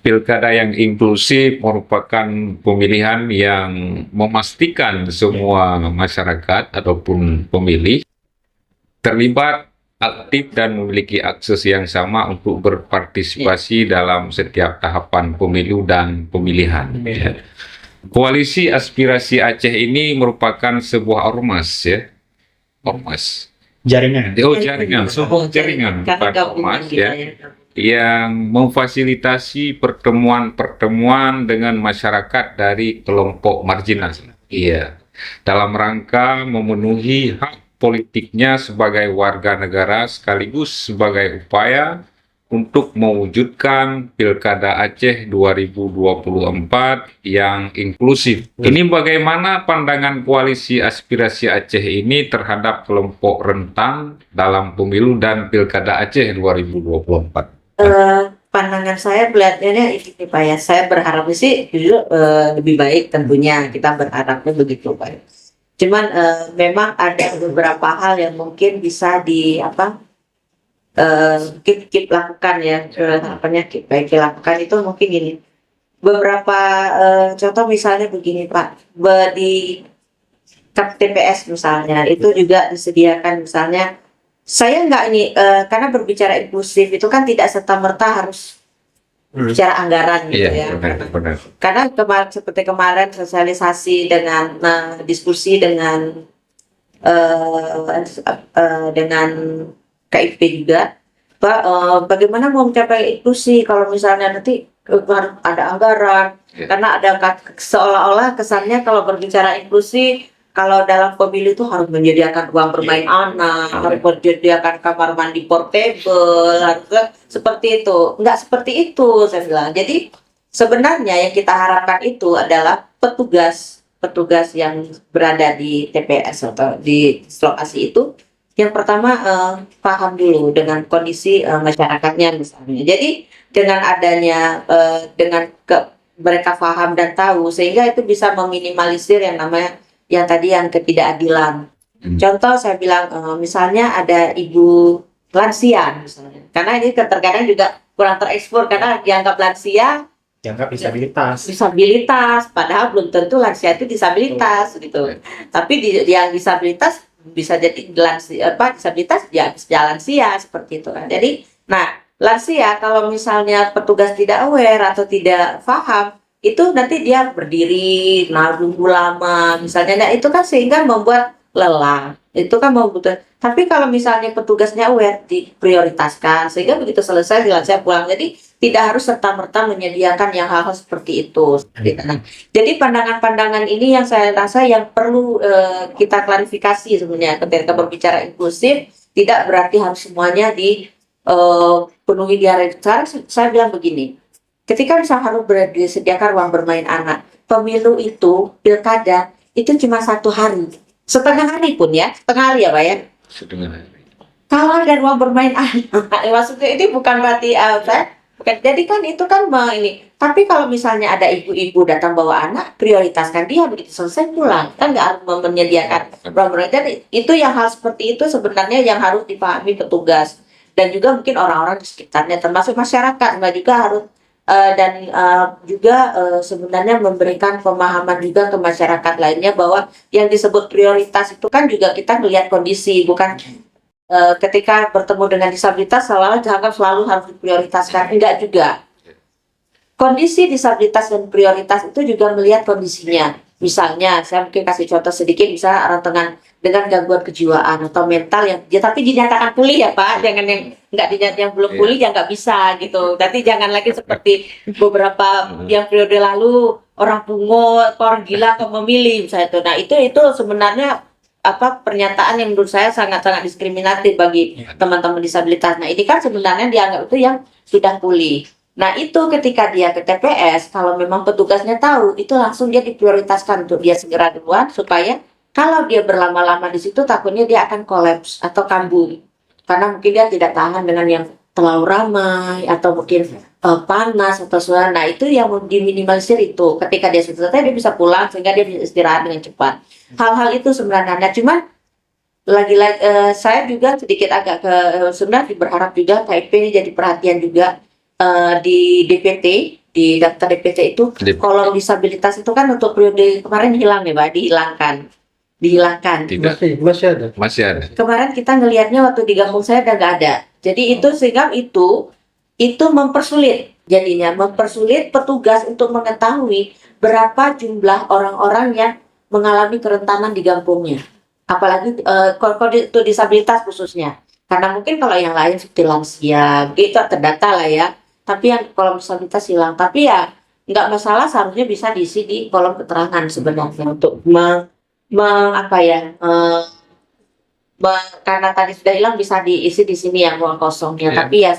Pilkada yang inklusif merupakan pemilihan yang memastikan semua masyarakat ataupun pemilih terlibat aktif dan memiliki akses yang sama untuk berpartisipasi dalam setiap tahapan pemilu dan pemilihan. Ya. Koalisi Aspirasi Aceh ini merupakan sebuah ormas, ya, ormas. Jaringan. Jaringan, sebuah jaringan, bukan ormas, ya, yang memfasilitasi pertemuan-pertemuan dengan masyarakat dari kelompok marginal. Iya, dalam rangka memenuhi hak politiknya sebagai warga negara sekaligus sebagai upaya untuk mewujudkan Pilkada Aceh 2024 yang inklusif. Ini bagaimana pandangan Koalisi Aspirasi Aceh ini terhadap kelompok rentan dalam pemilu dan Pilkada Aceh 2024? Pandangan saya melihatnya ini Pak ya, saya berharap sih lebih baik, tentunya kita berharapnya begitu Pak. Cuman memang ada beberapa hal yang mungkin bisa kita lakukan ya, kita lakukan itu mungkin gini. Beberapa contoh misalnya begini Pak, di TPS misalnya itu juga disediakan misalnya. Saya karena berbicara inklusif itu kan tidak serta-merta harus bicara anggaran gitu ya. Benar. Karena seperti kemarin sosialisasi dengan diskusi dengan KIP juga, Pak, bagaimana mau mencapai inklusi kalau misalnya nanti harus ada anggaran, karena ada seolah-olah kesannya kalau berbicara inklusi, kalau dalam pemilu itu harus menyediakan ruang bermain anak, harus menyediakan kamar mandi portable, harus seperti itu. Enggak seperti itu, saya bilang. Jadi sebenarnya yang kita harapkan itu adalah petugas yang berada di TPS atau di lokasi itu. Yang pertama paham dulu dengan kondisi masyarakatnya misalnya. Jadi dengan adanya mereka paham dan tahu, sehingga itu bisa meminimalisir yang namanya yang ketidakadilan. Contoh saya bilang misalnya ada ibu lansia misalnya, karena ini terkadang juga kurang terekspor karena dianggap lansia, dianggap disabilitas, padahal belum tentu lansia itu disabilitas gitu. Tapi yang disabilitas bisa jadi disabilitas ya lansia seperti itu kan. Jadi lansia kalau misalnya petugas tidak aware atau tidak paham, itu nanti dia berdiri nunggu lama misalnya, itu kan sehingga membuat lelah, itu kan membutuhkan. Tapi kalau misalnya petugasnya aware, diprioritaskan sehingga begitu selesai lansia pulang. Jadi tidak harus serta-merta menyediakan yang hal-hal seperti itu. Jadi pandangan-pandangan ini yang saya rasa yang perlu kita klarifikasi sebenarnya ketika berbicara inklusif. Tidak berarti harus semuanya dipenuhi di area. Saya bilang begini, ketika misalnya harus disediakan ruang bermain anak, pemilu itu, pilkada, itu cuma 1 hari. Setengah hari pun ya, setengah hari ya Pak ya? Setengah hari. Kalau ada ruang bermain anak, maksudnya ini bukan berarti bukan, jadi kan itu kan ini. Tapi kalau misalnya ada ibu-ibu datang bawa anak, prioritaskan dia, begitu selesai pulang. Kan nggak harus menyediakan ruang bermain. Jadi itu yang hal seperti itu sebenarnya yang harus dipahami petugas. Dan juga mungkin orang-orang di sekitarnya, termasuk masyarakat, juga harus sebenarnya memberikan pemahaman juga ke masyarakat lainnya bahwa yang disebut prioritas itu kan juga kita melihat kondisi, bukan ketika bertemu dengan disabilitas selalu harus diprioritaskan, enggak juga. Kondisi disabilitas dan prioritas itu juga melihat kondisinya. Misalnya saya mungkin kasih contoh sedikit, misalnya orang dengan gangguan kejiwaan atau mental yang tapi dinyatakan pulih ya Pak, jangan yang belum pulih ya nggak bisa gitu. Nanti jangan lagi seperti beberapa yang periode lalu orang pungut, orang gila kok memilih misalnya itu. Nah itu sebenarnya pernyataan yang menurut saya sangat-sangat diskriminatif bagi teman-teman disabilitas. Nah ini kan sebenarnya dianggap itu yang sudah pulih. Nah itu ketika dia ke TPS, kalau memang petugasnya tahu, itu langsung dia diprioritaskan untuk dia segera duluan, supaya kalau dia berlama-lama di situ takutnya dia akan kolaps atau kambuh, karena mungkin dia tidak tahan dengan yang terlalu ramai atau mungkin panas atau suara. Nah itu yang diminimalisir itu. Ketika dia selesai dia bisa pulang sehingga dia bisa istirahat dengan cepat. Hal-hal itu sebenarnya. Nah cuman lagi-lagi saya juga sedikit agak sebenarnya berharap juga KIP ini jadi perhatian juga di DPT di daftar DPT itu kolom disabilitas itu kan untuk periode kemarin hilang ya Pak, dihilangkan. Tidak. Masih ada. Masih ada. Kemarin kita ngelihatnya waktu di kampung saya udah nggak ada. Jadi itu sehingga itu mempersulit, jadinya mempersulit petugas untuk mengetahui berapa jumlah orang-orang yang mengalami kerentanan di kampungnya. Apalagi kalau itu disabilitas khususnya. Karena mungkin kalau yang lain seperti lansia itu terdata lah ya. Tapi yang kolom disabilitas hilang. Tapi ya nggak masalah, seharusnya bisa diisi di kolom keterangan sebenarnya untuk karena tadi sudah hilang bisa diisi di sini yang ruang kosongnya. Ya. Tapi ya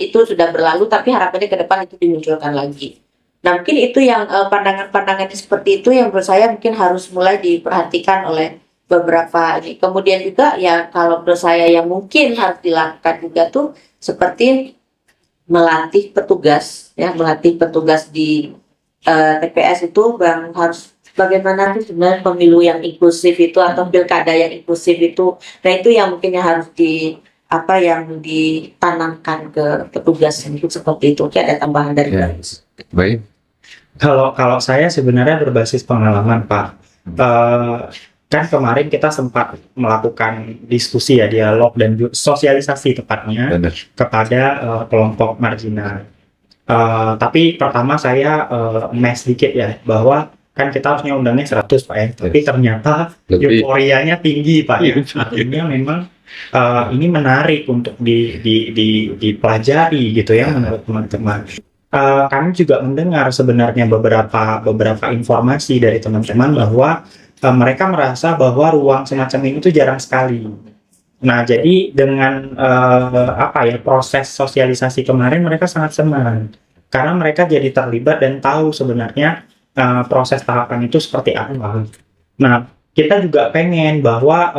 itu sudah berlalu. Tapi harapannya ke depan itu dimunculkan lagi. Nah mungkin itu yang pandangan-pandangan seperti itu yang menurut saya mungkin harus mulai diperhatikan oleh beberapa ini. Kemudian juga ya kalau menurut saya yang mungkin harus dilakukan juga tuh seperti melatih petugas di TPS itu harus bagaimana sih sebenarnya pemilu yang inklusif itu atau pilkada yang inklusif itu. Nah itu yang mungkin yang harus ditanamkan ke petugas itu seperti itu. Oke, ada tambahan dari Ya. Baik. Kalau saya sebenarnya berbasis pengalaman Pak. Kan kemarin kita sempat melakukan diskusi ya, dialog dan sosialisasi tepatnya Benar. kepada kelompok marginal. Tapi pertama saya mes sedikit ya, bahwa kan kita harusnya undangnya 100 Pak ya, tapi ternyata Lebih. euforianya tinggi Pak ya. Artinya memang ini menarik untuk dipelajari gitu ya menurut teman-teman. Kami juga mendengar sebenarnya beberapa informasi dari teman-teman bahwa mereka merasa bahwa ruang semacam ini tuh jarang sekali. Nah, jadi dengan proses sosialisasi kemarin mereka sangat senang karena mereka jadi terlibat dan tahu sebenarnya proses tahapan itu seperti apa. Nah, kita juga pengen bahwa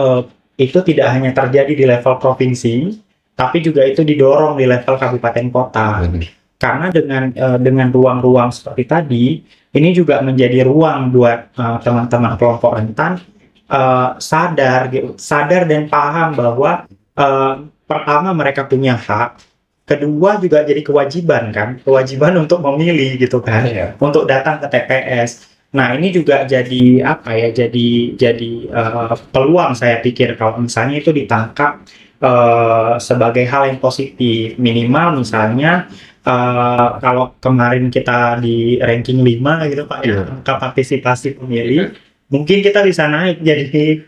itu tidak hanya terjadi di level provinsi, tapi juga itu didorong di level kabupaten kota. Benar. Karena dengan ruang-ruang seperti tadi, ini juga menjadi ruang buat teman-teman kelompok rentan sadar dan paham bahwa pertama mereka punya hak, kedua juga jadi kewajiban untuk memilih gitu kan, untuk datang ke TPS. Nah ini juga jadi peluang saya pikir kalau misalnya itu ditangkap sebagai hal yang positif, minimal misalnya. Kalau kemarin kita di ranking 5 gitu Pak ya, angka partisipasi pemilih, mungkin kita bisa naik jadi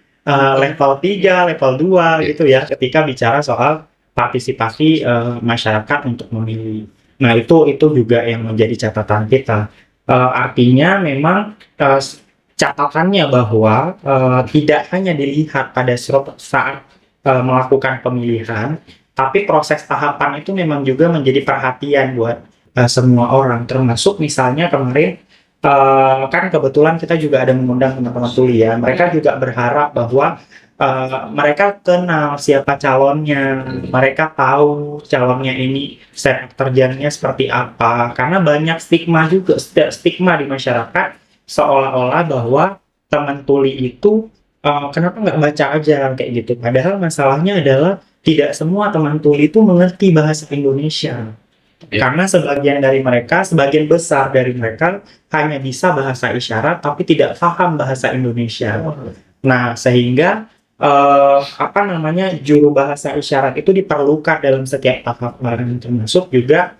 level 3, level 2 gitu ya, ketika bicara soal partisipasi masyarakat untuk memilih. Nah itu juga yang menjadi catatan kita. Artinya memang catatannya bahwa tidak hanya dilihat pada saat melakukan pemilihan, tapi proses tahapan itu memang juga menjadi perhatian buat semua orang, termasuk misalnya kemarin kan kebetulan kita juga ada mengundang teman-teman tuli ya, mereka juga berharap bahwa mereka kenal siapa calonnya, mereka tahu calonnya ini sepak terjangnya seperti apa, karena banyak stigma di masyarakat seolah-olah bahwa teman tuli itu kenapa nggak baca aja kayak gitu, padahal masalahnya adalah tidak semua teman tuli itu mengerti bahasa Indonesia. Karena sebagian besar dari mereka hanya bisa bahasa isyarat tapi tidak paham bahasa Indonesia. Nah, sehingga juru bahasa isyarat itu diperlukan dalam setiap tahapan, termasuk juga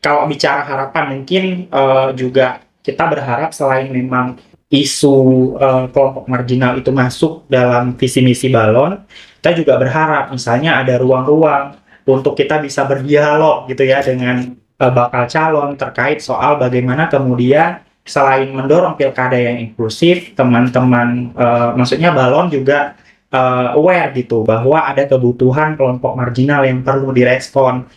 kalau bicara harapan mungkin juga kita berharap selain memang isu kelompok marginal itu masuk dalam visi misi Balon, kita juga berharap misalnya ada ruang-ruang untuk kita bisa berdialog gitu ya dengan bakal calon terkait soal bagaimana kemudian selain mendorong pilkada yang inklusif, teman-teman maksudnya Balon juga aware gitu bahwa ada kebutuhan kelompok marginal yang perlu direspon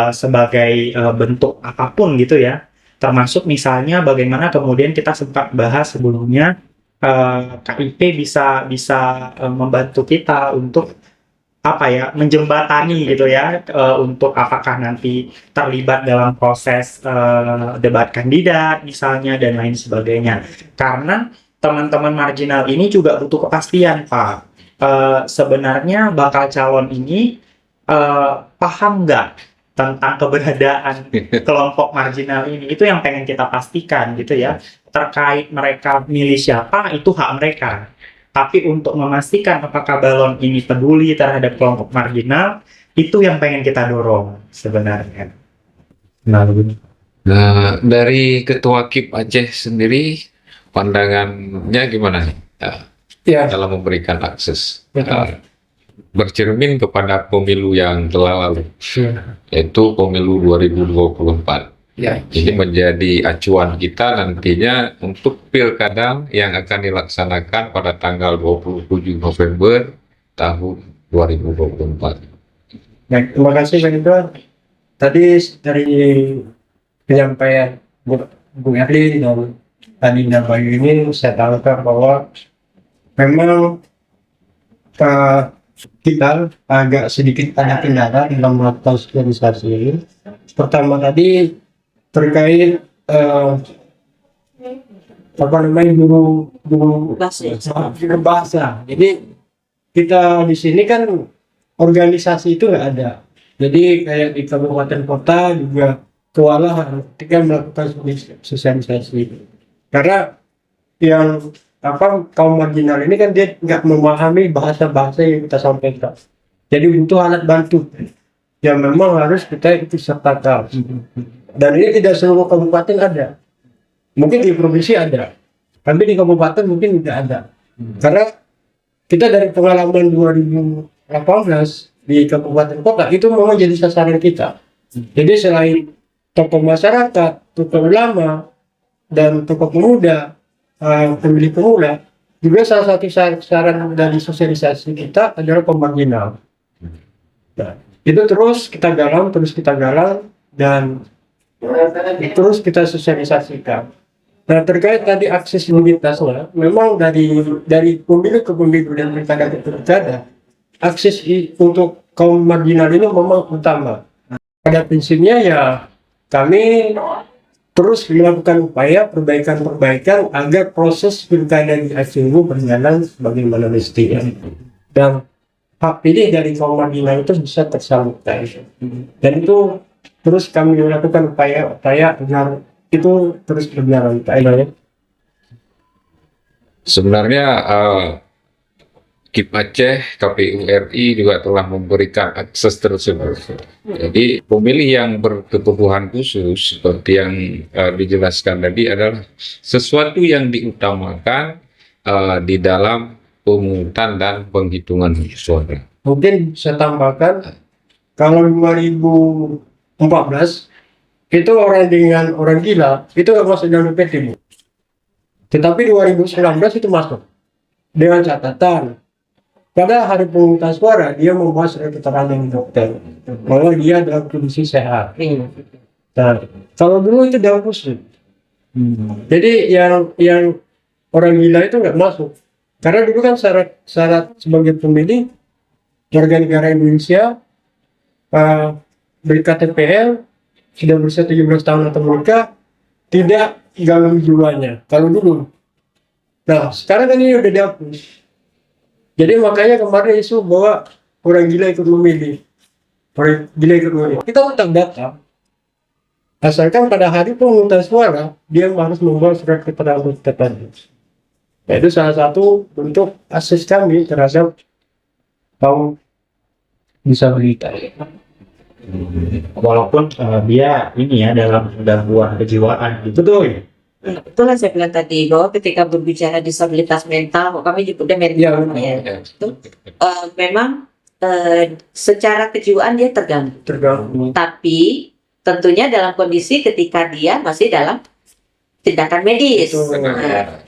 sebagai bentuk apapun gitu ya. Termasuk misalnya bagaimana kemudian kita sempat bahas sebelumnya KIP bisa membantu kita untuk menjembatani gitu ya, untuk apakah nanti terlibat dalam proses debat kandidat misalnya dan lain sebagainya. Karena teman-teman marginal ini juga butuh kepastian Pak. Sebenarnya bakal calon ini paham nggak tentang keberadaan kelompok marginal ini. Itu yang pengen kita pastikan gitu ya. Terkait mereka milih siapa, itu hak mereka. Tapi untuk memastikan apakah balon ini peduli terhadap kelompok marginal, itu yang pengen kita dorong sebenarnya. Nah, dari Ketua KIP Aceh sendiri, pandangannya gimana nih Ya, dalam memberikan akses? betul. Bercermin kepada pemilu yang telah lalu, yaitu pemilu 2024. Ya, Ini menjadi acuan kita nantinya untuk pilkada yang akan dilaksanakan pada tanggal 27 November tahun 2024. baik. Terima kasih Bang Indra. Tadi dari penyampaian Bu Erli dan Adinda Bayu ini saya tangkap bahwa memang kita agak sedikit ada kendala dalam melakukan sosialisasi ini. Pertama tadi terkait guru bahasa. Jadi kita di sini kan organisasi itu nggak ada. Jadi kayak di kabupaten kota juga kewalahan ketika melakukan sosialisasi. Karena yang kaum marginal ini kan dia nggak memahami bahasa-bahasa yang kita sampaikan. Jadi butuh alat bantu yang memang harus kita ikut sertakan. Dan ini tidak seluruh kabupaten ada. Mungkin di provinsi ada, tapi di kabupaten mungkin tidak ada. Karena kita dari pengalaman 2018 di kabupaten kota itu memang jadi sasaran kita. Jadi selain tokoh masyarakat, tokoh ulama, dan tokoh pemuda, pemilih pemula, juga salah satu sasaran dari sosialisasi kita adalah kaum marginal. Nah, itu terus kita galang, dan terus kita sosialisasikan. Nah, terkait tadi aksesibilitasnya, memang dari pemilu ke pemilu dan pilkada ke pilkada, akses untuk kaum marginal ini memang utama. Pada prinsipnya ya kami terus melakukan upaya perbaikan agar proses pilkada di Aceh ini berjalan sebagaimana mestinya. Dan hak pilih dari kaum marginal itu bisa tersalurkan. Dan itu terus kami melakukan upaya agar itu terus berjalan. Sebenarnya KIP Aceh, KPU RI juga telah memberikan akses tersebut. Jadi pemilih yang berkebutuhan khusus seperti yang dijelaskan tadi adalah sesuatu yang diutamakan di dalam pemungutan dan penghitungan suara. Mungkin saya tambahkan, kalau 2014 itu orang dengan orang gila itu nggak masuk dalam DPT. Tetapi 2019 itu masuk dengan catatan pada hari pemungutan suara dia membawa surat keterangan dari dokter bahwa dia dalam kondisi sehat. Nah, kalau dulu itu dalam khusus. Jadi yang orang gila itu nggak masuk. Karena dulu kan syarat sebagai pemilih warga negara Indonesia ber-KTPL sudah berusia 17 tahun atau menikah, tidak ganggu jiwanya kalau dulu. Nah, sekarang kan ini udah dihapus. Jadi makanya kemarin isu bahwa orang gila ikut memilih. Kita utang data. Asalkan pada hari pemungutan suara dia harus membawa surat keterangan tertentu. Nah, itu salah satu bentuk akses kami terhadap kaum disabilitas. Walaupun dia ini ya dalam gangguan kejiwaan gitu. Betul. Itulah saya bilang tadi bahwa ketika berbicara disabilitas mental, kok kami nyebutnya mental itu memang secara kejiwaan dia terganggu. Tapi tentunya dalam kondisi ketika dia masih dalam tindakan medis.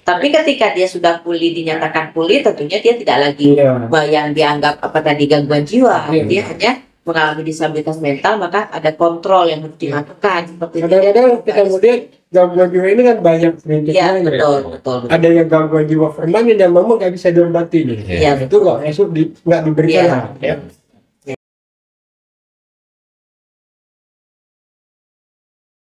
Tapi ketika dia sudah pulih, dinyatakan pulih, tentunya dia tidak lagi yang dianggap gangguan jiwa. Dia hanya mengalami disabilitas mental, maka ada kontrol yang harus dilakukan. Seperti kadang-kadang kita melihat gangguan jiwa ini kan banyak ya, betul. Ada yang gangguan jiwa permanen yang memang nggak bisa diobati. Itu nggak diberikan.